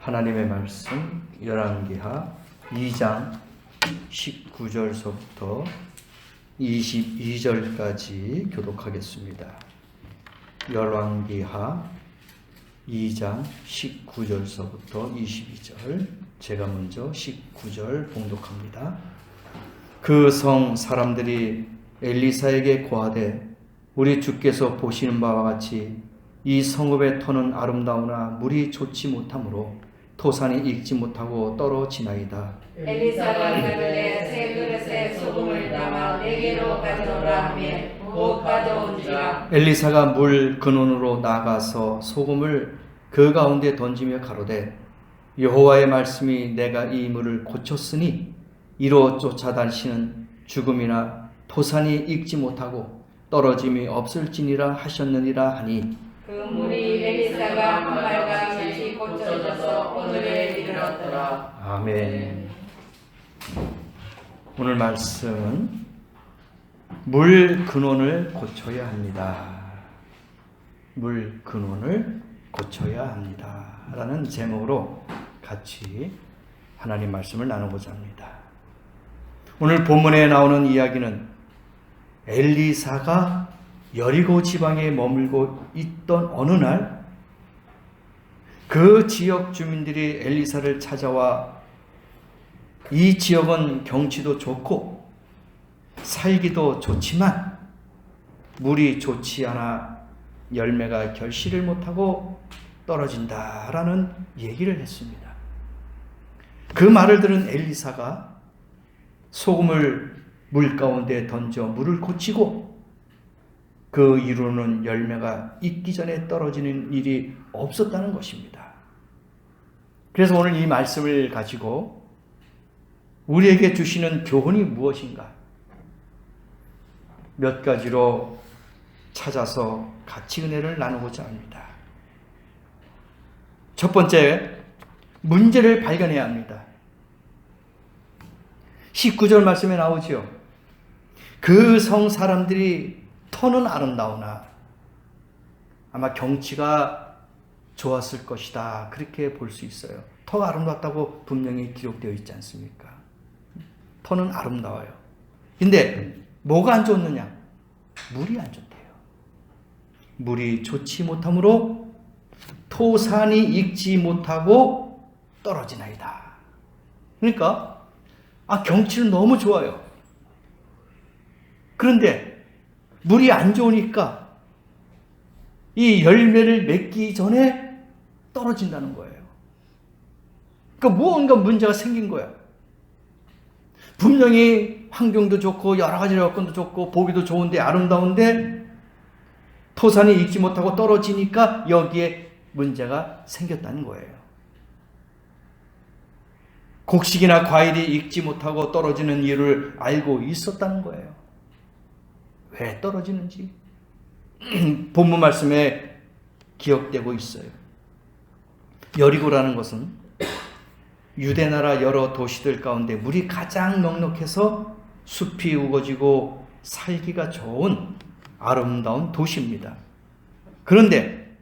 하나님의 말씀 열왕기하 2장 19절서부터 22절까지 교독하겠습니다. 열왕기하 2장 19절서부터 22절, 제가 먼저 19절 봉독합니다. 그 성 사람들이 엘리사에게 고하되 우리 주께서 보시는 바와 같이 이 성읍의 터는 아름다우나 물이 좋지 못하므로 토산이 익지 못하고 떨어지나이다. 엘리사가 가르되 새 그릇에 소금을 담아 내게로 가져오라 하며 곧 가져온지라. 엘리사가 물 근원으로 나가서 소금을 그 가운데 던지며 가로되 여호와의 말씀이 내가 이 물을 고쳤으니 이로 쫓아다니시는 죽음이나 토산이 익지 못하고 떨어짐이 없을지니라 하셨느니라 하니 그 물이 엘리사가 한 말과 같이 고쳐져서 오늘에 이르렀더라. 아멘. 오늘 말씀은 물 근원을 고쳐야 합니다. 물 근원을 고쳐야 합니다. 라는 제목으로 같이 하나님 말씀을 나누고자 합니다. 오늘 본문에 나오는 이야기는 엘리사가 여리고 지방에 머물고 있던 어느 날 그 지역 주민들이 엘리사를 찾아와 이 지역은 경치도 좋고 살기도 좋지만 물이 좋지 않아 열매가 결실을 못하고 떨어진다라는 얘기를 했습니다. 그 말을 들은 엘리사가 소금을 물 가운데 던져 물을 고치고 그 이후로는 열매가 익기 전에 떨어지는 일이 없었다는 것입니다. 그래서 오늘 이 말씀을 가지고 우리에게 주시는 교훈이 무엇인가? 몇 가지로 찾아서 같이 은혜를 나누고자 합니다. 첫 번째, 문제를 발견해야 합니다. 19절 말씀에 나오죠. 그 성 사람들이 터는 아름다우나 아마 경치가 좋았을 것이다. 그렇게 볼 수 있어요. 터가 아름답다고 분명히 기록되어 있지 않습니까? 터는 아름다워요. 근데 뭐가 안 좋느냐? 물이 안 좋대요. 물이 좋지 못하므로 토산이 익지 못하고 떨어지나이다. 그러니까 경치는 너무 좋아요. 그런데 물이 안 좋으니까 이 열매를 맺기 전에 떨어진다는 거예요. 그러니까 무언가 문제가 생긴 거야. 분명히 환경도 좋고 여러 가지 여건도 좋고 보기도 좋은데 아름다운데 토산이 익지 못하고 떨어지니까 여기에 문제가 생겼다는 거예요. 곡식이나 과일이 익지 못하고 떨어지는 이유를 알고 있었다는 거예요. 왜 떨어지는지 본문 말씀에 기억되고 있어요. 여리고라는 것은 유대나라 여러 도시들 가운데 물이 가장 넉넉해서 숲이 우거지고 살기가 좋은 아름다운 도시입니다. 그런데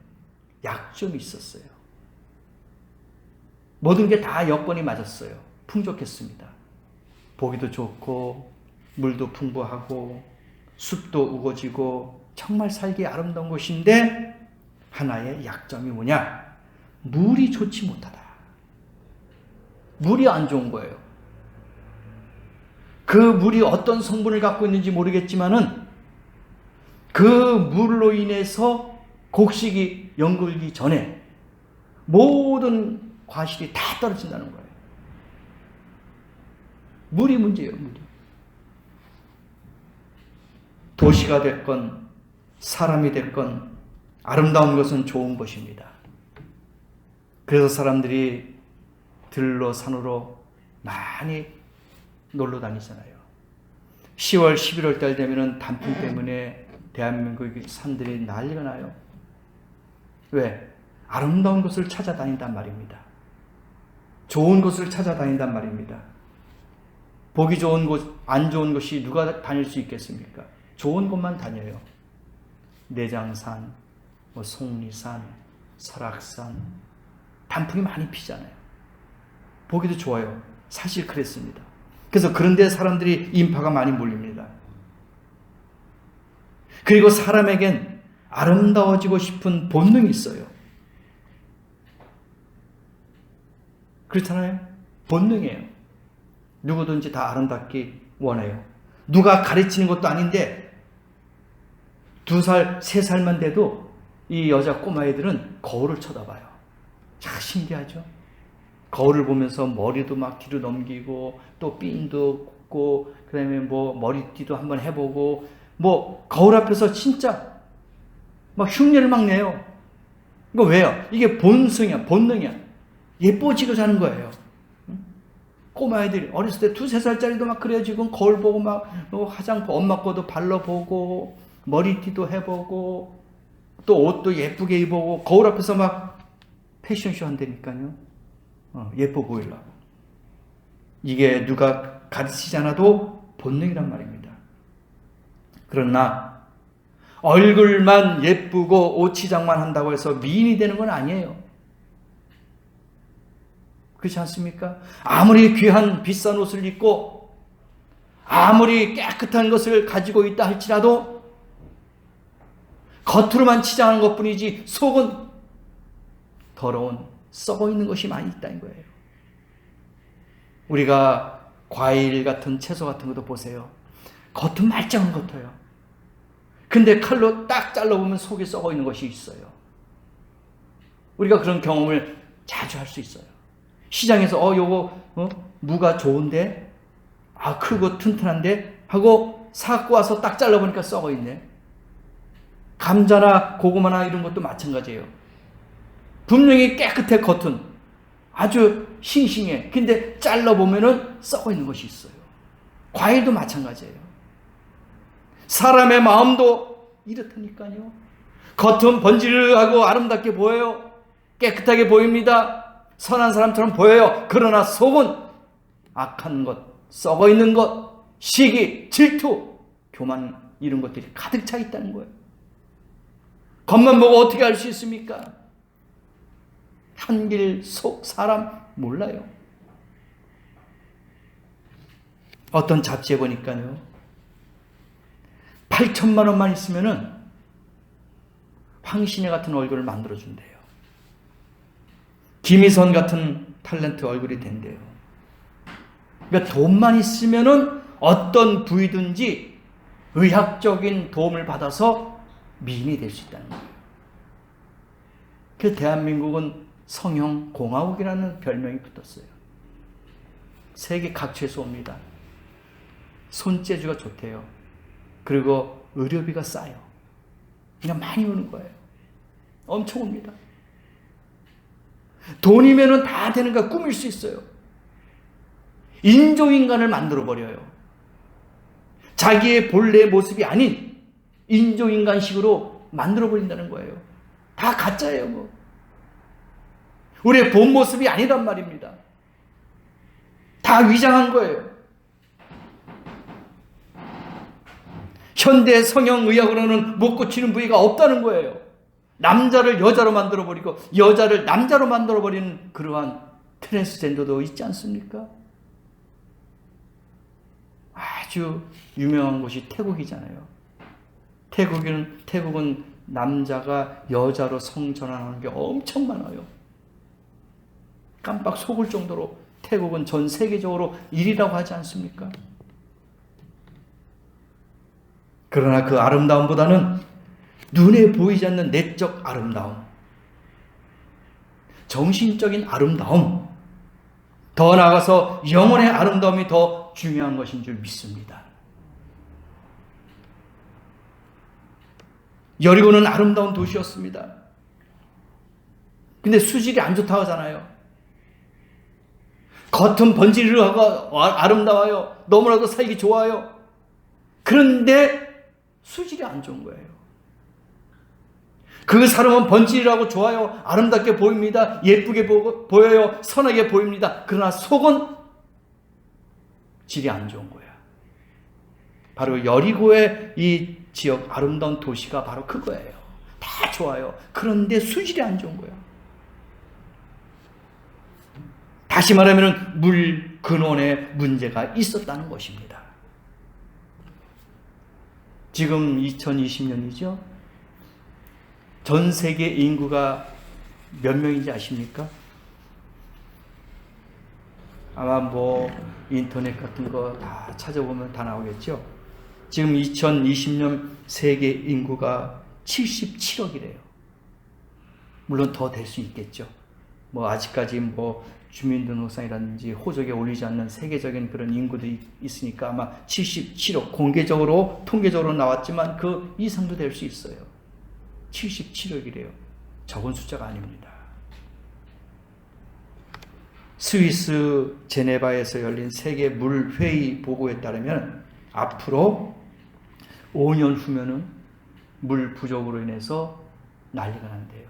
약점이 있었어요. 모든 게 다 여건이 맞았어요. 풍족했습니다. 보기도 좋고 물도 풍부하고 숲도 우거지고 정말 살기 아름다운 곳인데 하나의 약점이 뭐냐? 물이 좋지 못하다. 물이 안 좋은 거예요. 그 물이 어떤 성분을 갖고 있는지 모르겠지만은 그 물로 인해서 곡식이 연글기 전에 모든 과실이 다 떨어진다는 거예요. 물이 문제예요, 물이. 도시가 됐건 사람이 됐건 아름다운 것은 좋은 것입니다. 그래서 사람들이 들로 산으로 많이 놀러 다니잖아요. 10월, 11월 달 되면은 단풍 때문에 대한민국의 산들이 난리가 나요. 왜? 아름다운 것을 찾아다닌단 말입니다. 좋은 것을 찾아다닌단 말입니다. 보기 좋은 곳, 안 좋은 것이 누가 다닐 수 있겠습니까? 좋은 곳만 다녀요. 내장산, 속리산, 설악산, 단풍이 많이 피잖아요. 보기도 좋아요. 사실 그랬습니다. 그래서 그런 데 사람들이 인파가 많이 몰립니다. 그리고 사람에겐 아름다워지고 싶은 본능이 있어요. 그렇잖아요. 본능이에요. 누구든지 다 아름답기 원해요. 누가 가르치는 것도 아닌데 2살, 3살만 돼도 이 여자 꼬마애들은 거울을 쳐다봐요. 참 신기하죠? 거울을 보면서 머리도 막 뒤로 넘기고 또 핀도 꽂고 그다음에 뭐 머리띠도 한번 해보고 뭐 거울 앞에서 진짜 막 흉내를 막 내요. 이거 왜요? 이게 본성이야, 본능이야. 예뻐지고자 하는 거예요. 꼬마애들이 어렸을 때 2, 3살짜리도 막 그래요. 지금 거울 보고 막 화장품 엄마 거도 발라보고 머리띠도 해보고 또 옷도 예쁘게 입어보고 거울 앞에서 막 패션쇼 한다니까요. 예뻐 보이려고. 이게 누가 가르치지 않아도 본능이란 말입니다. 그러나 얼굴만 예쁘고 옷치장만 한다고 해서 미인이 되는 건 아니에요. 그렇지 않습니까? 아무리 귀한 비싼 옷을 입고 아무리 깨끗한 것을 가지고 있다 할지라도 겉으로만 치장하는 것뿐이지 속은 더러운 썩어 있는 것이 많이 있다는 거예요. 우리가 과일 같은 채소 같은 것도 보세요. 겉은 말짱한 것 같아요. 근데 칼로 딱 잘라보면 속에 썩어 있는 것이 있어요. 우리가 그런 경험을 자주 할 수 있어요. 시장에서 요거 무가 좋은데 크고 튼튼한데 하고 사갖고 와서 딱 잘라보니까 썩어 있네. 감자나 고구마나 이런 것도 마찬가지예요. 분명히 깨끗해 겉은 아주 싱싱해. 근데 잘라보면은 썩어 있는 것이 있어요. 과일도 마찬가지예요. 사람의 마음도 이렇다니까요. 겉은 번지르하고 아름답게 보여요. 깨끗하게 보입니다. 선한 사람처럼 보여요. 그러나 속은 악한 것, 썩어 있는 것, 시기, 질투, 교만 이런 것들이 가득 차 있다는 거예요. 겉만 보고 어떻게 알 수 있습니까? 한길 속 사람 몰라요. 어떤 잡지에 보니까요. 8천만 원만 있으면은 황신혜 같은 얼굴을 만들어준대요. 김희선 같은 탤런트 얼굴이 된대요. 그러니까 돈만 있으면은 어떤 부위든지 의학적인 도움을 받아서 미인이 될 수 있다는 거예요. 그래서 대한민국은 성형공화국이라는 별명이 붙었어요. 세계 각지에서 옵니다. 손재주가 좋대요. 그리고 의료비가 싸요. 그냥 많이 오는 거예요. 엄청 옵니다. 돈이면은 다 되는가 꾸밀 수 있어요. 인조인간을 만들어버려요. 자기의 본래의 모습이 아닌 인조인간식으로 만들어버린다는 거예요. 다 가짜예요, 뭐. 우리의 본 모습이 아니란 말입니다. 다 위장한 거예요. 현대 성형의학으로는 못 고치는 부위가 없다는 거예요. 남자를 여자로 만들어버리고 여자를 남자로 만들어버리는 그러한 트랜스젠더도 있지 않습니까? 아주 유명한 곳이 태국이잖아요. 태국은 남자가 여자로 성전환하는 게 엄청 많아요. 깜빡 속을 정도로 태국은 전 세계적으로 1위라고 하지 않습니까? 그러나 그 아름다움보다는 눈에 보이지 않는 내적 아름다움, 정신적인 아름다움, 더 나아가서 영혼의 아름다움이 더 중요한 것인 줄 믿습니다. 여리고는 아름다운 도시였습니다. 근데 수질이 안 좋다고 하잖아요. 겉은 번지르르하고 아름다워요. 너무나도 살기 좋아요. 그런데 수질이 안 좋은 거예요. 그 사람은 번지르르하고 좋아요. 아름답게 보입니다. 예쁘게 보여요. 선하게 보입니다. 그러나 속은 질이 안 좋은 거야. 바로 여리고의 이 지역 아름다운 도시가 바로 그거예요. 다 좋아요. 그런데 수질이 안 좋은 거야. 다시 말하면 물 근원에 문제가 있었다는 것입니다. 지금 2020년이죠. 전 세계 인구가 몇 명인지 아십니까? 아마 인터넷 같은 거 다 찾아보면 다 나오겠죠. 지금 2020년 세계 인구가 77억이래요. 물론 더 될 수 있겠죠. 아직까지 주민등록상이라든지 호적에 올리지 않는 세계적인 그런 인구도 있으니까 아마 77억, 공개적으로, 통계적으로 나왔지만 그 이상도 될 수 있어요. 77억이래요. 적은 숫자가 아닙니다. 스위스 제네바에서 열린 세계 물회의 보고에 따르면 앞으로 5년 후면은 물 부족으로 인해서 난리가 난대요.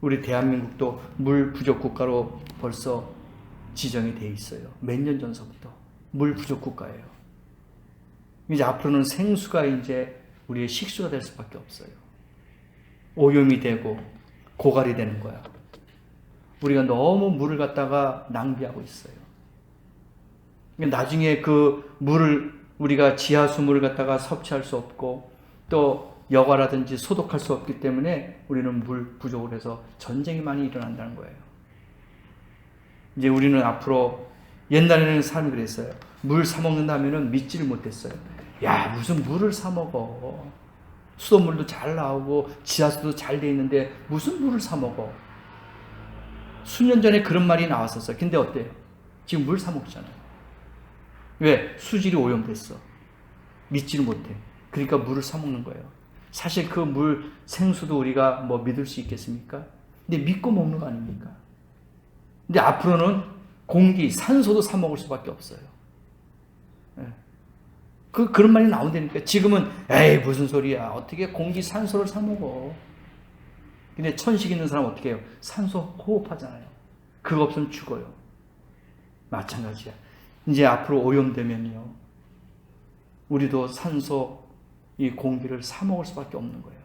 우리 대한민국도 물 부족 국가로 벌써 지정이 돼 있어요. 몇 년 전서부터 물 부족 국가예요. 이제 앞으로는 생수가 이제 우리의 식수가 될 수밖에 없어요. 오염이 되고 고갈이 되는 거야. 우리가 너무 물을 갖다가 낭비하고 있어요. 나중에 그 물을 우리가 지하수물을 갖다가 섭취할 수 없고 또 여과라든지 소독할 수 없기 때문에 우리는 물 부족을 해서 전쟁이 많이 일어난다는 거예요. 이제 우리는 앞으로, 옛날에는 사람이 그랬어요. 물 사 먹는다면은 믿지를 못했어요. 야, 무슨 물을 사 먹어. 수돗물도 잘 나오고 지하수도 잘 돼 있는데 무슨 물을 사 먹어. 수년 전에 그런 말이 나왔었어요. 근데 어때요? 지금 물 사 먹잖아요. 왜? 수질이 오염됐어. 믿지를 못해. 그러니까 물을 사 먹는 거예요. 사실 그 물, 생수도 우리가 믿을 수 있겠습니까? 근데 믿고 먹는 거 아닙니까? 근데 앞으로는 공기, 산소도 사 먹을 수밖에 없어요. 그런 말이 나온다니까. 지금은, 에이, 무슨 소리야. 어떻게 공기, 산소를 사 먹어. 근데 천식 있는 사람 어떻게 해요? 산소 호흡하잖아요. 그거 없으면 죽어요. 마찬가지야. 이제 앞으로 오염되면요. 우리도 산소, 이 공기를 사 먹을 수밖에 없는 거예요.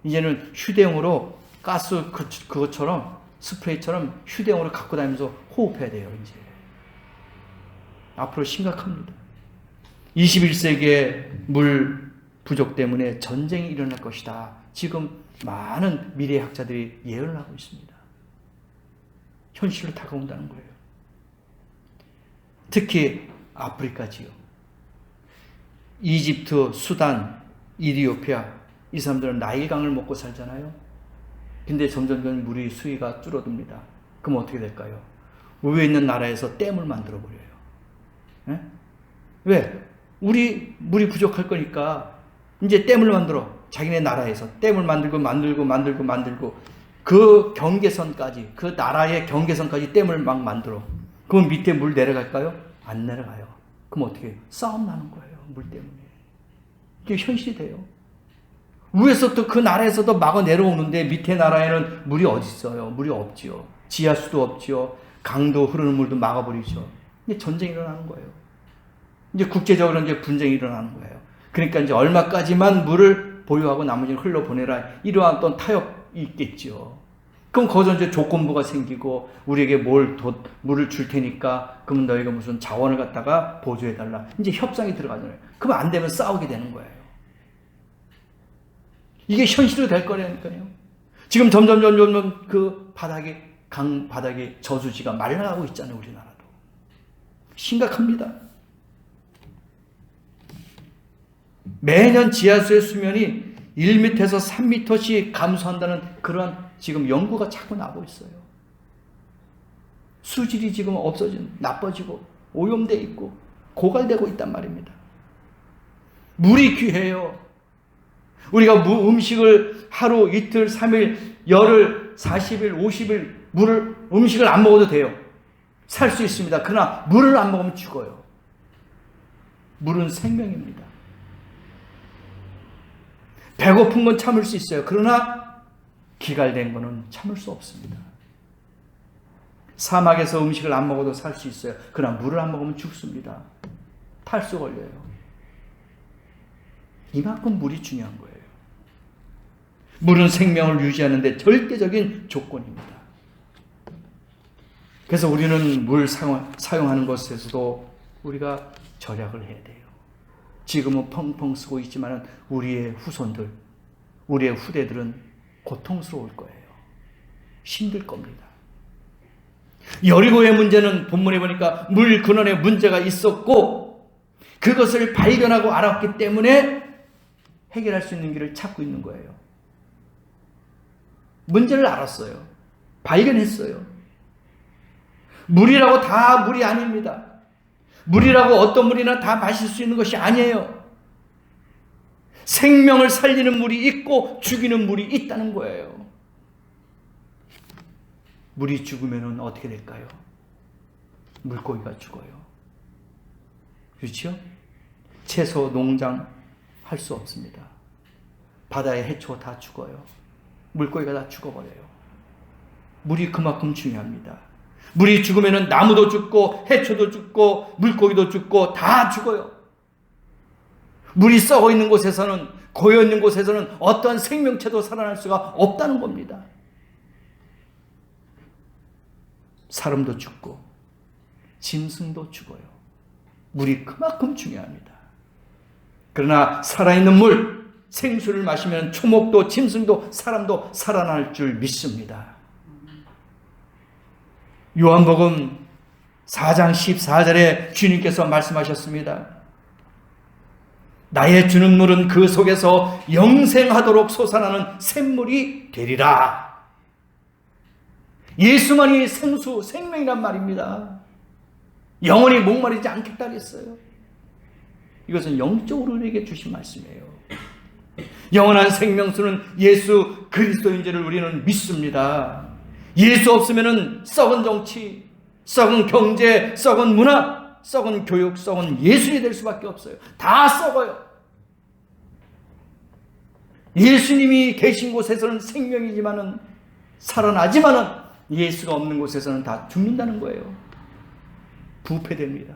이제는 휴대용으로 가스 그것처럼 스프레이처럼 휴대용으로 갖고 다니면서 호흡해야 돼요. 이제 앞으로 심각합니다. 21세기의 물 부족 때문에 전쟁이 일어날 것이다. 지금 많은 미래학자들이 예언을 하고 있습니다. 현실로 다가온다는 거예요. 특히 아프리카지요. 이집트, 수단, 이디오피아, 이 사람들은 나일강을 먹고 살잖아요. 근데 점점 물의 수위가 줄어듭니다. 그럼 어떻게 될까요? 위에 있는 나라에서 댐을 만들어 버려요. 왜? 우리 물이 부족할 거니까 이제 댐을 만들어. 자기네 나라에서 댐을 만들고 그 경계선까지, 그 나라의 경계선까지 댐을 막 만들어. 그럼 밑에 물 내려갈까요? 안 내려가요. 그럼 어떻게 해요? 싸움 나는 거예요. 물 때문에. 이게 현실이 돼요. 위에서부터 그 나라에서도 막아 내려오는데 밑에 나라에는 물이 어디 있어요? 물이 없지요. 지하수도 없지요. 강도 흐르는 물도 막아버리죠. 이제 전쟁이 일어나는 거예요. 이제 국제적으로 이제 분쟁이 일어나는 거예요. 그러니까 이제 얼마까지만 물을 보유하고 나머지는 흘러보내라. 이러한 어떤 타협이 있겠죠. 그럼 거기서 이제 조건부가 생기고 우리에게 물을 줄 테니까 그러면 너희가 무슨 자원을 갖다가 보조해달라. 이제 협상이 들어가잖아요. 그럼 안 되면 싸우게 되는 거예요. 이게 현실로 될 거라니까요. 지금 점점 그 강 바닥에 저수지가 말라가고 있잖아요. 우리나라도. 심각합니다. 매년 지하수의 수면이 1m에서 3m씩 감소한다는 그런 지금 연구가 자꾸 나오고 있어요. 수질이 지금 나빠지고 오염돼 있고 고갈되고 있단 말입니다. 물이 귀해요. 우리가 음식을 하루, 이틀, 3일, 열흘, 40일, 50일 음식을 안 먹어도 돼요. 살 수 있습니다. 그러나 물을 안 먹으면 죽어요. 물은 생명입니다. 배고픈 건 참을 수 있어요. 그러나 기갈된 거는 참을 수 없습니다. 사막에서 음식을 안 먹어도 살 수 있어요. 그러나 물을 안 먹으면 죽습니다. 탈수 걸려요. 이만큼 물이 중요한 거예요. 물은 생명을 유지하는 데 절대적인 조건입니다. 그래서 우리는 물 사용하는 것에서도 우리가 절약을 해야 돼요. 지금은 펑펑 쓰고 있지만 우리의 후손들, 우리의 후대들은 고통스러울 거예요. 힘들 겁니다. 여리고의 문제는 본문에 보니까 물 근원에 문제가 있었고 그것을 발견하고 알았기 때문에 해결할 수 있는 길을 찾고 있는 거예요. 문제를 알았어요. 발견했어요. 물이라고 다 물이 아닙니다. 물이라고 어떤 물이나 다 마실 수 있는 것이 아니에요. 생명을 살리는 물이 있고 죽이는 물이 있다는 거예요. 물이 죽으면 어떻게 될까요? 물고기가 죽어요. 그렇죠? 채소, 농장 할 수 없습니다. 바다의 해초 다 죽어요. 물고기가 다 죽어버려요. 물이 그만큼 중요합니다. 물이 죽으면 나무도 죽고 해초도 죽고 물고기도 죽고 다 죽어요. 물이 썩어 있는 곳에서는, 고여 있는 곳에서는 어떠한 생명체도 살아날 수가 없다는 겁니다. 사람도 죽고 짐승도 죽어요. 물이 그만큼 중요합니다. 그러나 살아있는 물, 생수를 마시면 초목도 짐승도 사람도 살아날 줄 믿습니다. 요한복음 4장 14절에 주님께서 말씀하셨습니다. 나의 주는 물은 그 속에서 영생하도록 솟아나는 샘물이 되리라. 예수만이 생수, 생명이란 말입니다. 영원히 목마르지 않겠다 그랬어요. 이것은 영적으로 우리에게 주신 말씀이에요. 영원한 생명수는 예수 그리스도인 줄을 우리는 믿습니다. 예수 없으면 썩은 정치, 썩은 경제, 썩은 문화, 썩은 교육, 썩은 예술이 될 수밖에 없어요. 다 썩어요. 예수님이 계신 곳에서는 생명이지만은 살아나지만은 예수가 없는 곳에서는 다 죽는다는 거예요. 부패됩니다.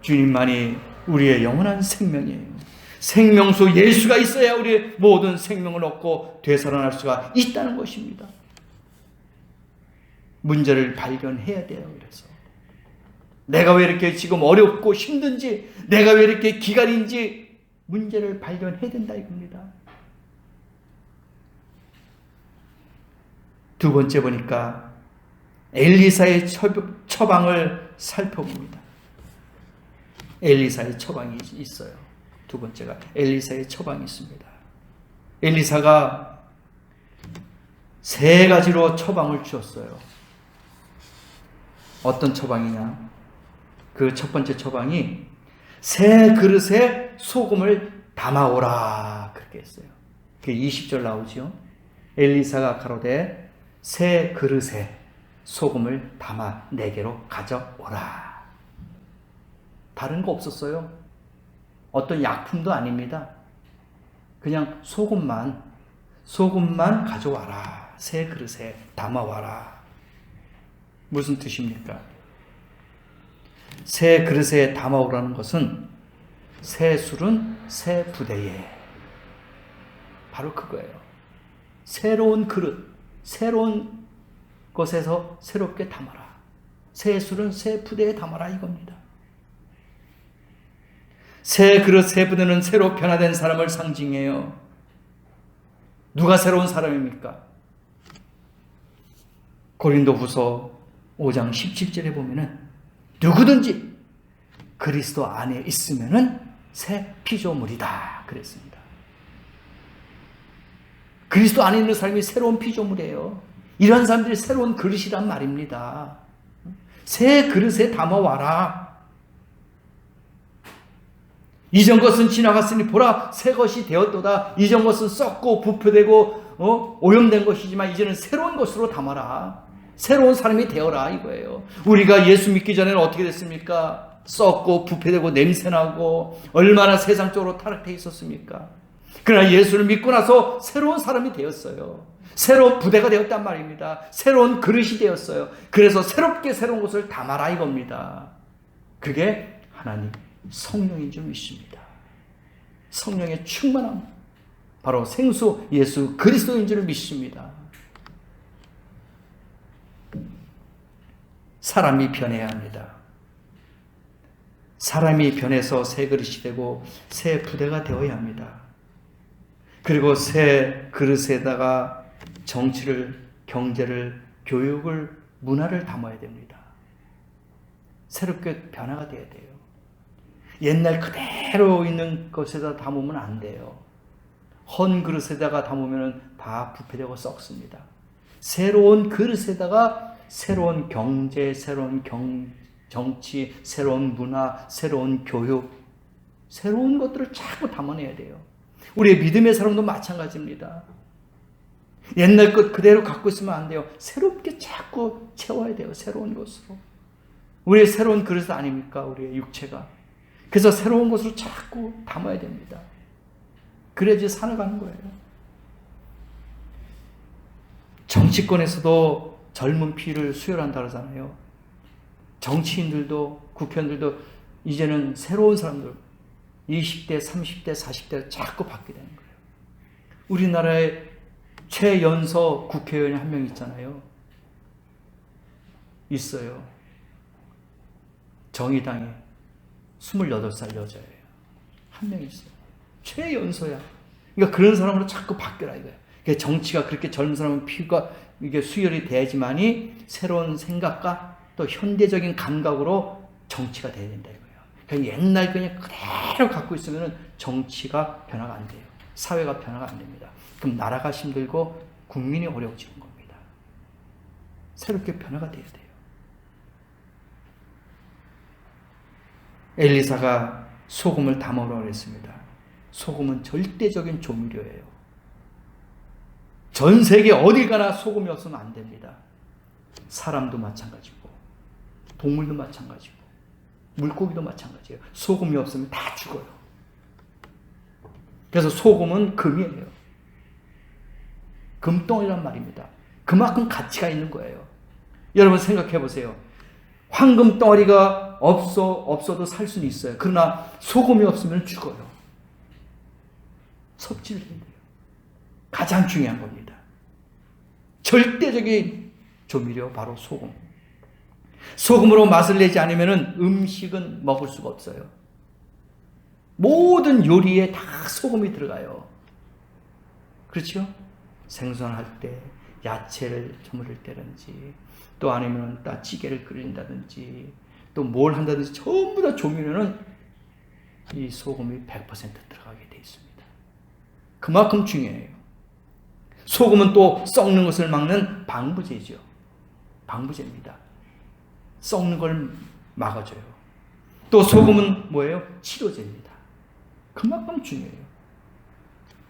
주님만이 우리의 영원한 생명이에요. 생명수 예수가 있어야 우리의 모든 생명을 얻고 되살아날 수가 있다는 것입니다. 문제를 발견해야 돼요. 그래서 내가 왜 이렇게 지금 어렵고 힘든지, 내가 왜 이렇게 기갈인지 문제를 발견해야 된다 이겁니다. 두 번째 보니까 엘리사의 처방을 살펴봅니다. 엘리사의 처방이 있어요. 두 번째가 엘리사의 처방이 있습니다. 엘리사가 세 가지로 처방을 주었어요. 어떤 처방이냐? 그 첫 번째 처방이 새 그릇에 소금을 담아오라 그렇게 했어요. 그게 20절 나오죠. 엘리사가 가로되 새 그릇에 소금을 담아 내게로 가져오라. 다른 거 없었어요. 어떤 약품도 아닙니다. 그냥 소금만 가져와라. 새 그릇에 담아와라. 무슨 뜻입니까? 새 그릇에 담아오라는 것은 새 술은 새 부대에, 바로 그거예요. 새로운 그릇, 새로운 것에서 새롭게 담아라. 새 술은 새 부대에 담아라 이겁니다. 새 그릇, 새 부대는 새로 변화된 사람을 상징해요. 누가 새로운 사람입니까? 고린도후서 5장 17절에 보면은 누구든지 그리스도 안에 있으면은 새 피조물이다 그랬습니다. 그리스도 안에 있는 사람이 새로운 피조물이에요. 이런 사람들이 새로운 그릇이란 말입니다. 새 그릇에 담아와라. 이전 것은 지나갔으니 보라 새 것이 되었도다. 이전 것은 썩고 부패되고 오염된 것이지만 이제는 새로운 것으로 담아라. 새로운 사람이 되어라 이거예요. 우리가 예수 믿기 전에는 어떻게 됐습니까? 썩고 부패되고 냄새나고 얼마나 세상적으로 타락해 있었습니까? 그러나 예수를 믿고 나서 새로운 사람이 되었어요. 새로운 부대가 되었단 말입니다. 새로운 그릇이 되었어요. 그래서 새롭게 새로운 것을 담아라 이겁니다. 그게 하나님 성령인 줄 믿습니다. 성령의 충만함, 바로 생수 예수 그리스도인 줄 믿습니다. 사람이 변해야 합니다. 사람이 변해서 새 그릇이 되고 새 부대가 되어야 합니다. 그리고 새 그릇에다가 정치를, 경제를, 교육을, 문화를 담아야 됩니다. 새롭게 변화가 돼야 돼요. 옛날 그대로 있는 것에다 담으면 안 돼요. 헌 그릇에다가 담으면 다 부패되고 썩습니다. 새로운 그릇에다가 새로운 경제, 새로운 정치, 새로운 문화, 새로운 교육, 새로운 것들을 자꾸 담아내야 돼요. 우리의 믿음의 사람도 마찬가지입니다. 옛날 것 그대로 갖고 있으면 안 돼요. 새롭게 자꾸 채워야 돼요. 새로운 것으로. 우리의 새로운 그릇 아닙니까? 우리의 육체가. 그래서 새로운 것으로 자꾸 담아야 됩니다. 그래야지 살아가는 거예요. 정치권에서도 젊은 피를 수혈한다 그러잖아요. 정치인들도, 국회의원들도 이제는 새로운 사람들, 20대, 30대, 40대 자꾸 받게 되는 거예요. 우리나라에 최연소 국회의원이 한 명 있잖아요. 있어요. 정의당에 28살 여자예요. 한 명 있어요. 최연소야. 그러니까 그런 사람으로 자꾸 바뀌라 이거예요. 그러니까 정치가 그렇게 젊은 사람은 피가 이게 수혈이 돼야지만이 새로운 생각과 또 현대적인 감각으로 정치가 돼야 된다 이거예요. 그러니까 옛날 그냥 그대로 갖고 있으면 정치가 변화가 안 돼요. 사회가 변화가 안 됩니다. 그럼 나라가 힘들고 국민이 어려워지는 겁니다. 새롭게 변화가 돼야 돼요. 엘리사가 소금을 담으라고 했습니다. 소금은 절대적인 조미료예요. 전 세계 어딜 가나 소금이 없으면 안 됩니다. 사람도 마찬가지고 동물도 마찬가지고 물고기도 마찬가지예요. 소금이 없으면 다 죽어요. 그래서 소금은 금이에요. 금덩이란 말입니다. 그만큼 가치가 있는 거예요. 여러분 생각해 보세요. 황금 덩어리가 없어도 살 수는 있어요. 그러나 소금이 없으면 죽어요. 섭질된대요. 가장 중요한 겁니다. 절대적인 조미료 바로 소금. 소금으로 맛을 내지 않으면 음식은 먹을 수가 없어요. 모든 요리에 다 소금이 들어가요. 그렇죠? 생선할 때 야채를 저무를 때든지 또 아니면 딱 찌개를 끓인다든지 또 뭘 한다든지 전부 다 조미료는 이 소금이 100% 들어가게 돼 있습니다. 그만큼 중요해요. 소금은 또 썩는 것을 막는 방부제죠. 방부제입니다. 썩는 걸 막아줘요. 또 소금은 뭐예요? 치료제입니다. 그만큼 중요해요.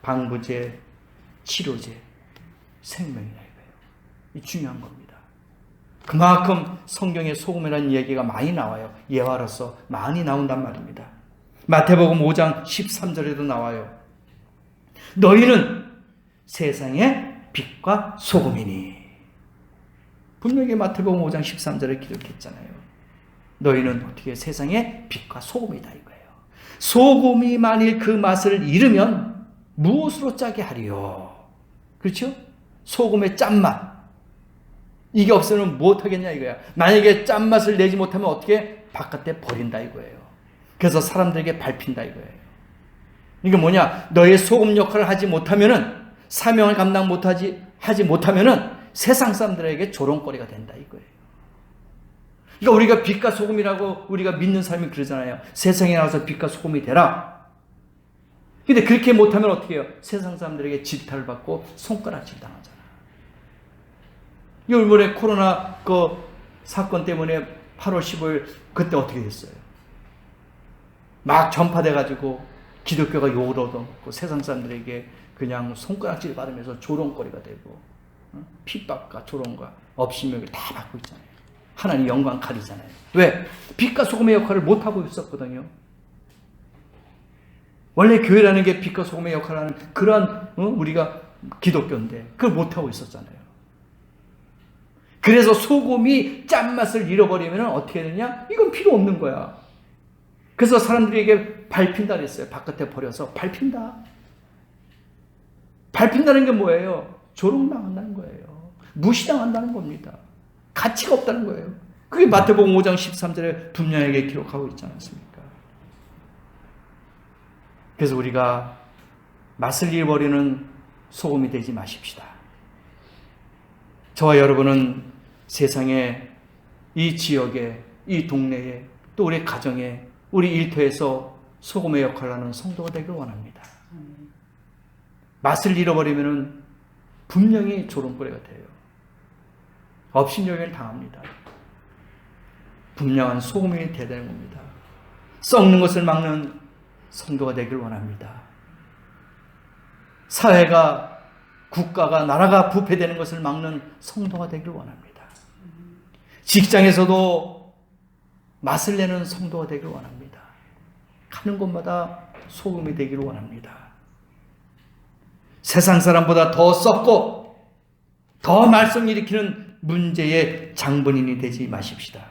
방부제, 치료제, 생명이다 이거예요. 이 중요한 겁니다. 그만큼 성경에 소금이라는 얘기가 많이 나와요. 예화로서 많이 나온단 말입니다. 마태복음 5장 13절에도 나와요. 너희는 세상의 빛과 소금이니. 분명히 마태복음 5장 13절에 기록했잖아요. 너희는 어떻게 세상의 빛과 소금이다 이거예요. 소금이 만일 그 맛을 잃으면 무엇으로 짜게 하리요? 그렇죠? 소금의 짠맛. 이게 없으면 무엇하겠냐 이거야. 만약에 짠맛을 내지 못하면 어떻게? 바깥에 버린다 이거예요. 그래서 사람들에게 밟힌다 이거예요. 이게 뭐냐? 너의 소금 역할을 하지 못하면은, 사명을 감당 하지 못하면은 세상 사람들에게 조롱거리가 된다 이거예요. 그러니까 우리가 빛과 소금이라고 우리가 믿는 사람이 그러잖아요. 세상에 나와서 빛과 소금이 되라. 근데 그렇게 못하면 어떻게 해요? 세상 사람들에게 질타를 받고 손가락질 당하잖아. 이번에 코로나 그 사건 때문에 8월 15일 그때 어떻게 됐어요? 막 전파돼가지고 기독교가 욕을 얻어먹고 세상 사람들에게 그냥 손가락질 받으면서 조롱거리가 되고 핍박과 조롱과 업신명을 다 받고 있잖아요. 하나님 영광 가리잖아요. 왜? 빛과 소금의 역할을 못하고 있었거든요. 원래 교회라는 게 빛과 소금의 역할을 하는 그런 우리가 기독교인데 그걸 못하고 있었잖아요. 그래서 소금이 짠맛을 잃어버리면 어떻게 되냐? 이건 필요 없는 거야. 그래서 사람들에게 밟힌다 그랬어요. 바깥에 버려서 밟힌다. 밟힌다는 게 뭐예요? 조롱당한다는 거예요. 무시당한다는 겁니다. 가치가 없다는 거예요. 그게 마태복음 5장 13절에 분명하게 기록하고 있지 않습니까? 그래서 우리가 맛을 잃어버리는 소금이 되지 마십시다. 저와 여러분은 세상에, 이 지역에, 이 동네에, 또 우리 가정에, 우리 일터에서 소금의 역할을 하는 성도가 되길 원합니다. 맛을 잃어버리면 분명히 조롱거리가 돼요. 업신여기를 당합니다. 분명한 소금이 되야 되는 겁니다. 썩는 것을 막는 성도가 되길 원합니다. 사회가, 국가가, 나라가 부패되는 것을 막는 성도가 되길 원합니다. 직장에서도 맛을 내는 성도가 되길 원합니다. 가는 곳마다 소금이 되기를 원합니다. 세상 사람보다 더 썩고 더 말썽 일으키는 문제의 장본인이 되지 마십시다.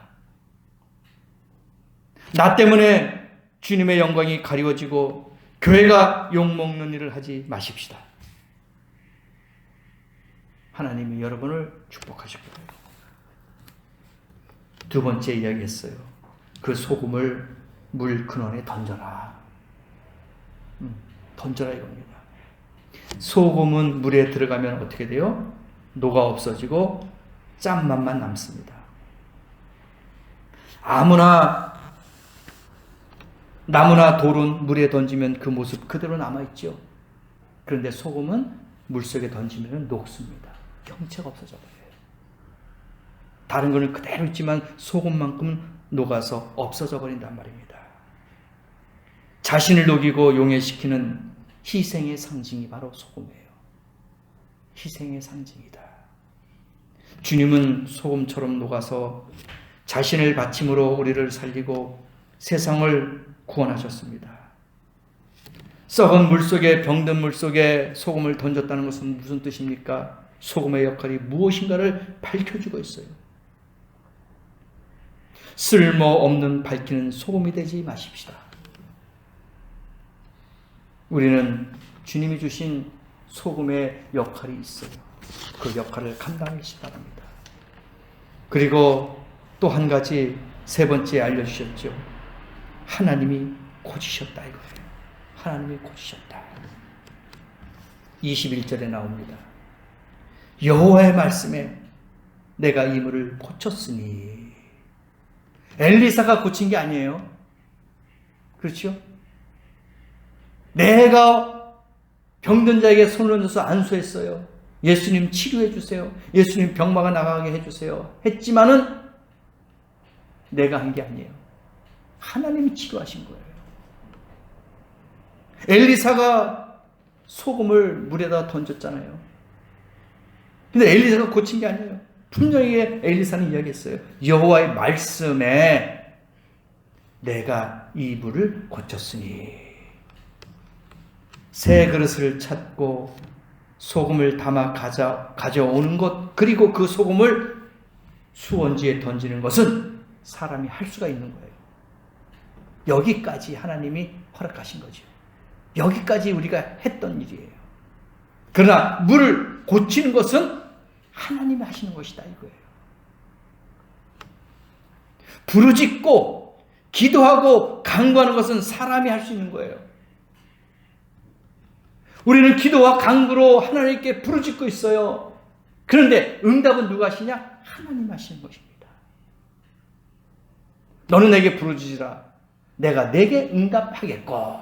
나 때문에 주님의 영광이 가리워지고 교회가 욕먹는 일을 하지 마십시다. 하나님이 여러분을 축복하실 거예요. 두 번째 이야기했어요. 그 소금을 물 근원에 던져라. 던져라 이겁니다. 소금은 물에 들어가면 어떻게 돼요? 녹아 없어지고 짠맛만 남습니다. 나무나 돌은 물에 던지면 그 모습 그대로 남아있죠. 그런데 소금은 물속에 던지면 녹습니다. 경체가 없어져 버려요. 다른 거는 그대로 있지만 소금만큼은 녹아서 없어져 버린단 말입니다. 자신을 녹이고 용해시키는 희생의 상징이 바로 소금이에요. 희생의 상징이다. 주님은 소금처럼 녹아서 자신을 바침으로 우리를 살리고 세상을 구원하셨습니다. 썩은 물속에, 병든 물속에 소금을 던졌다는 것은 무슨 뜻입니까? 소금의 역할이 무엇인가를 밝혀주고 있어요. 쓸모없는 밝히는 소금이 되지 마십시다. 우리는 주님이 주신 소금의 역할이 있어요. 그 역할을 감당하시기 바랍니다. 그리고 또 한 가지, 세 번째 알려주셨죠. 하나님이 고치셨다 이거예요. 하나님이 고치셨다. 21절에 나옵니다. 여호와의 말씀에 내가 이 물을 고쳤으니. 엘리사가 고친 게 아니에요. 그렇죠? 내가 병든 자에게 손을 얹어서 안수했어요. 예수님 치료해 주세요. 예수님 병마가 나가게 해주세요. 했지만은 내가 한 게 아니에요. 하나님이 치료하신 거예요. 엘리사가 소금을 물에다 던졌잖아요. 근데 엘리사가 고친 게 아니에요. 분명히 엘리사는 이야기했어요. 여호와의 말씀에 내가 이 물을 고쳤으니. 새 그릇을 찾고 소금을 담아 가져오는 것, 그리고 그 소금을 수원지에 던지는 것은 사람이 할 수가 있는 거예요. 여기까지 하나님이 허락하신 거죠. 여기까지 우리가 했던 일이에요. 그러나 물을 고치는 것은 하나님이 하시는 것이다 이거예요. 부르짖고 기도하고 간구하는 것은 사람이 할 수 있는 거예요. 우리는 기도와 간구로 하나님께 부르짖고 있어요. 그런데 응답은 누가 하시냐? 하나님 하시는 것입니다. 너는 내게 부르짖으라. 내가 내게 응답하겠고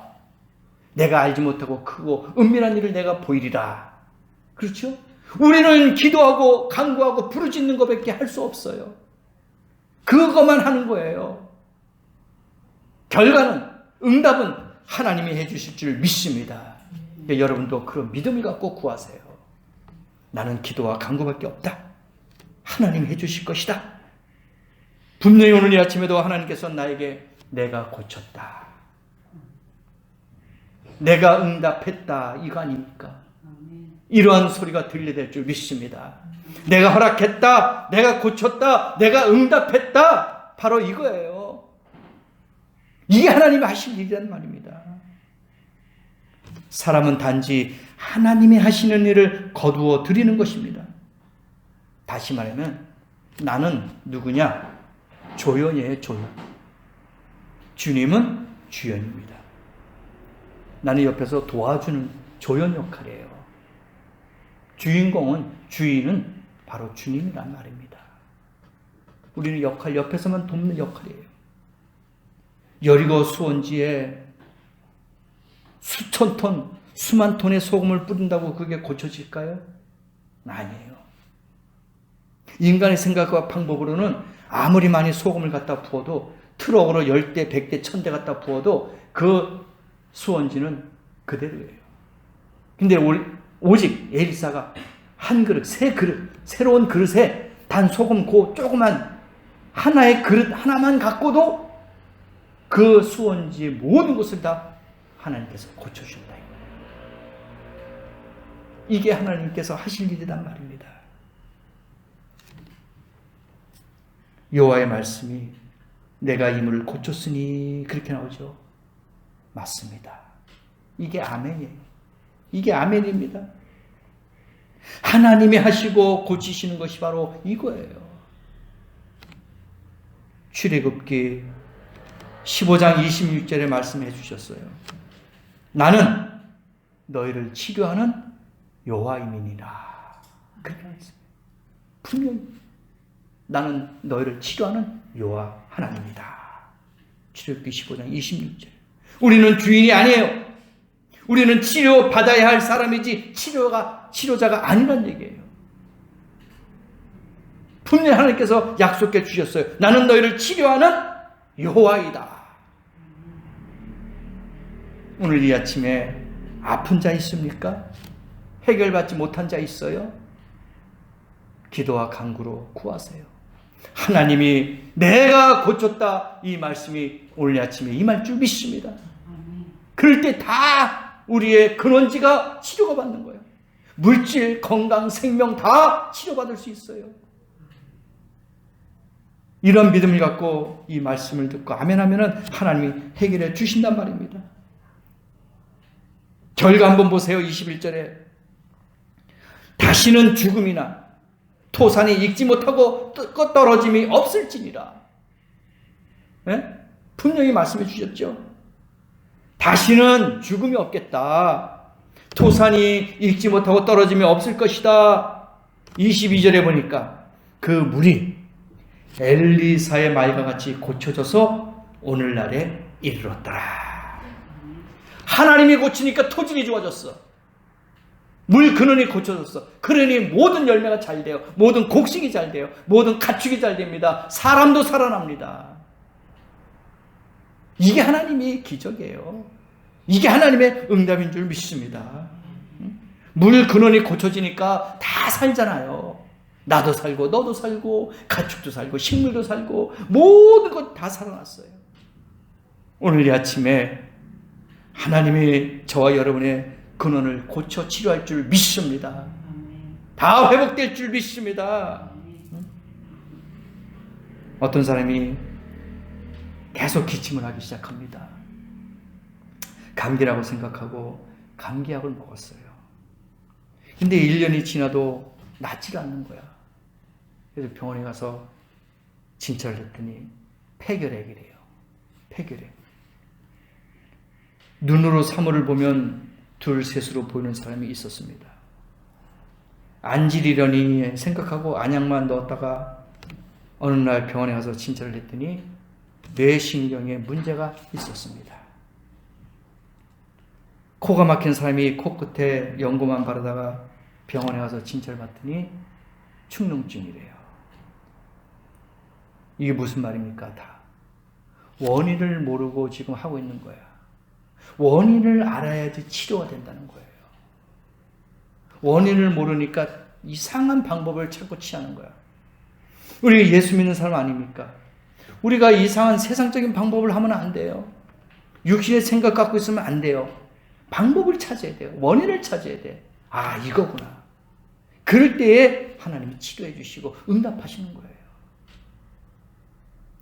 내가 알지 못하고 크고 은밀한 일을 내가 보이리라. 그렇죠? 우리는 기도하고 간구하고 부르짖는 것밖에 할 수 없어요. 그것만 하는 거예요. 결과는, 응답은 하나님이 해주실 줄 믿습니다. 그러니까 여러분도 그런 믿음을 갖고 구하세요. 나는 기도와 간구밖에 없다. 하나님 해주실 것이다. 분명히 오늘 이 아침에도 하나님께서 나에게 내가 고쳤다, 내가 응답했다, 이거 아닙니까? 이러한 소리가 들려될 줄 믿습니다. 내가 허락했다, 내가 고쳤다, 내가 응답했다, 바로 이거예요. 이게 하나님이 하실 일이란 말입니다. 사람은 단지 하나님이 하시는 일을 거두어 드리는 것입니다. 다시 말하면 나는 누구냐? 조연이에요, 조연. 주님은 주연입니다. 나는 옆에서 도와주는 조연 역할이에요. 주인은 바로 주님이란 말입니다. 우리는 옆에서만 돕는 역할이에요. 여리고 수원지에 수천 톤, 수만 톤의 소금을 뿌린다고 그게 고쳐질까요? 아니에요. 인간의 생각과 방법으로는 아무리 많이 소금을 갖다 부어도, 트럭으로 10대, 100대, 1000대 갖다 부어도 그 수원지는 그대로예요. 근데 오직 엘리사가 한 그릇, 새 그릇, 새로운 그릇에 단 소금 고 조그만 하나의 그릇 하나만 갖고도 그 수원지의 모든 것을 다 하나님께서 고쳐준다. 이게 하나님께서 하실 일이란 말입니다. 여호와의 말씀이 내가 이 물을 고쳤으니 그렇게 나오죠. 맞습니다. 이게 아멘이에요. 이게 아멘입니다. 하나님이 하시고 고치시는 것이 바로 이거예요. 출애굽기 15장 26절에 말씀해 주셨어요. 나는 너희를 치료하는 여호와임이니라. 그렇게 말씀해요. 분명히 나는 너희를 치료하는 여호와 하나님이다. 출애굽기 15장 26절. 우리는 주인이 아니에요. 우리는 치료받아야 할 사람이지 치료자가 아니란 얘기예요. 분명히 하나님께서 약속해 주셨어요. 나는 너희를 치료하는 여호와이다. 오늘 이 아침에 아픈 자 있습니까? 해결받지 못한 자 있어요? 기도와 간구로 구하세요. 하나님이 내가 고쳤다, 이 말씀이 오늘 아침에 임할 줄 믿습니다. 그럴 때 다 우리의 근원지가 치료가 받는 거예요. 물질, 건강, 생명 다 치료받을 수 있어요. 이런 믿음을 갖고 이 말씀을 듣고 아멘 하면은 하나님이 해결해 주신단 말입니다. 결과 한번 보세요. 21절에 다시는 죽음이나 토산이 익지 못하고 떨어짐이 없을지니라. 네? 분명히 말씀해 주셨죠. 다시는 죽음이 없겠다. 토산이 익지 못하고 떨어짐이 없을 것이다. 22절에 보니까 그 물이 엘리사의 말과 같이 고쳐져서 오늘날에 이르렀더라. 하나님이 고치니까 토질이 좋아졌어. 물 근원이 고쳐졌어. 그러니 모든 열매가 잘 돼요. 모든 곡식이 잘 돼요. 모든 가축이 잘 됩니다. 사람도 살아납니다. 이게 하나님의 기적이에요. 이게 하나님의 응답인 줄 믿습니다. 물 근원이 고쳐지니까 다 살잖아요. 나도 살고 너도 살고 가축도 살고 식물도 살고 모든 것 다 살아났어요. 오늘 이 아침에 하나님이 저와 여러분의 근원을 고쳐 치료할 줄 믿습니다. 다 회복될 줄 믿습니다. 어떤 사람이 계속 기침을 하기 시작합니다. 감기라고 생각하고 감기약을 먹었어요. 근데 1년이 지나도 낫질 않는 거야. 그래서 병원에 가서 진찰을 했더니 폐결핵이래요. 폐결핵. 눈으로 사물을 보면 둘, 셋으로 보이는 사람이 있었습니다. 안질이려니 생각하고 안약만 넣었다가 어느 날 병원에 가서 진찰을 했더니 뇌신경에 문제가 있었습니다. 코가 막힌 사람이 코끝에 연고만 바르다가 병원에 가서 진찰을 받더니 축농증이래요. 이게 무슨 말입니까? 다 원인을 모르고 지금 하고 있는 거야. 원인을 알아야지 치료가 된다는 거예요. 원인을 모르니까 이상한 방법을 찾고 취하는 거야. 우리 예수 믿는 사람 아닙니까? 우리가 이상한 세상적인 방법을 하면 안 돼요. 육신의 생각 갖고 있으면 안 돼요. 방법을 찾아야 돼요. 원인을 찾아야 돼. 아, 이거구나. 그럴 때에 하나님이 치료해 주시고 응답하시는 거예요.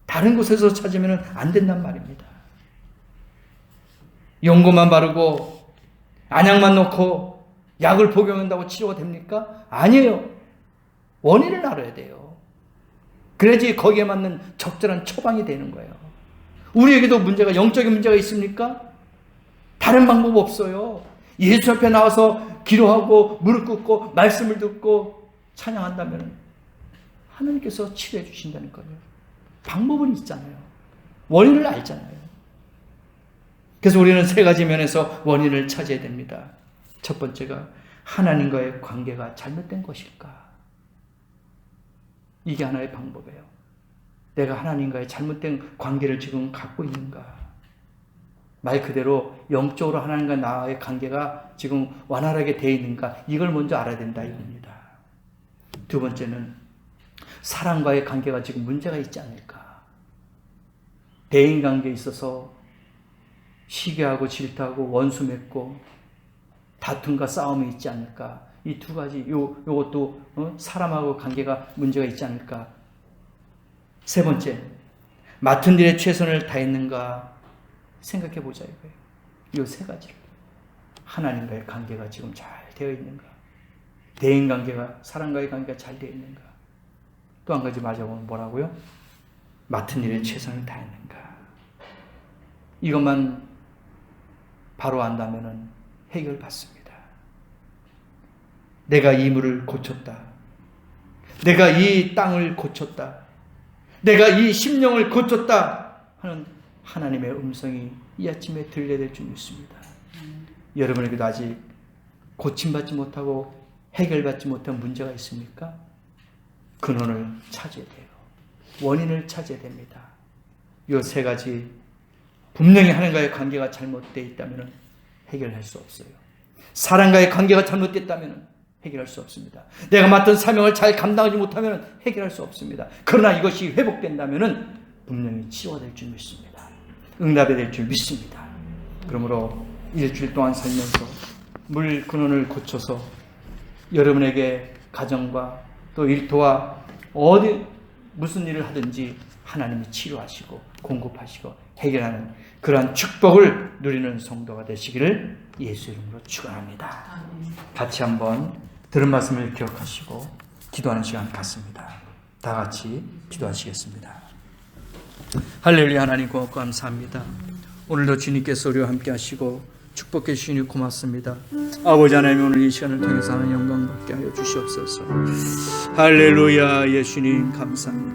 다른 곳에서 찾으면 안 된단 말입니다. 연고만 바르고 안약만 놓고 약을 복용한다고 치료가 됩니까? 아니에요. 원인을 알아야 돼요. 그래야지 거기에 맞는 적절한 처방이 되는 거예요. 우리에게도 영적인 문제가 있습니까? 다른 방법 없어요. 예수 앞에 나와서 기도하고 무릎 꿇고 말씀을 듣고 찬양한다면 하나님께서 치료해 주신다는 거예요. 방법은 있잖아요. 원인을 알잖아요. 그래서 우리는 세 가지 면에서 원인을 찾아야 됩니다. 첫 번째가 하나님과의 관계가 잘못된 것일까? 이게 하나의 방법이에요. 내가 하나님과의 잘못된 관계를 지금 갖고 있는가? 말 그대로 영적으로 하나님과 나의 관계가 지금 완활하게 되어 있는가? 이걸 먼저 알아야 된다 이겁니다. 두 번째는 사랑과의 관계가 지금 문제가 있지 않을까? 대인관계에 있어서 시기하고 질투하고 원수 맺고 다툼과 싸움이 있지 않을까? 이 두 가지, 요것도 사람하고 관계가 문제가 있지 않을까? 세 번째, 맡은 일에 최선을 다했는가? 생각해 보자 이거예요. 요 세 가지. 하나님과의 관계가 지금 잘 되어 있는가? 대인 관계가, 사람과의 관계가 잘 되어 있는가? 또 한 가지 맞아보면 뭐라고요? 맡은 일에 최선을 다했는가? 이것만 바로 안다면 해결받습니다. 내가 이 물을 고쳤다. 내가 이 땅을 고쳤다. 내가 이 심령을 고쳤다 하는 하나님의 음성이 이 아침에 들려야 될 줄 믿습니다. 여러분에게도 아직 고침받지 못하고 해결받지 못한 문제가 있습니까? 근원을 찾아야 돼요. 원인을 찾아야 됩니다. 이 세 가지 분명히 하나님과의 관계가 잘못되어 있다면 해결할 수 없어요. 사람과의 관계가 잘못됐다면 해결할 수 없습니다. 내가 맡은 사명을 잘 감당하지 못하면 해결할 수 없습니다. 그러나 이것이 회복된다면 분명히 치유될 줄 믿습니다. 응답이 될 줄 믿습니다. 그러므로 일주일 동안 살면서 물 근원을 고쳐서 여러분에게 가정과 또 일터와 어디 무슨 일을 하든지 하나님이 치료하시고 공급하시고 해결하는 그러한 축복을 누리는 성도가 되시기를 예수 이름으로 축원합니다. 같이 한번 들은 말씀을 기억하시고 기도하는 시간 갖습니다. 다 같이 기도하시겠습니다. 할렐루야. 하나님 고맙고 감사합니다. 오늘도 주님께서 우리와 함께 하시고 축복해 주시니 고맙습니다. 아버지 하나님, 오늘 이 시간을 통해서 하는 영광 받게 하여 주시옵소서. 할렐루야. 예수님 감사합니다.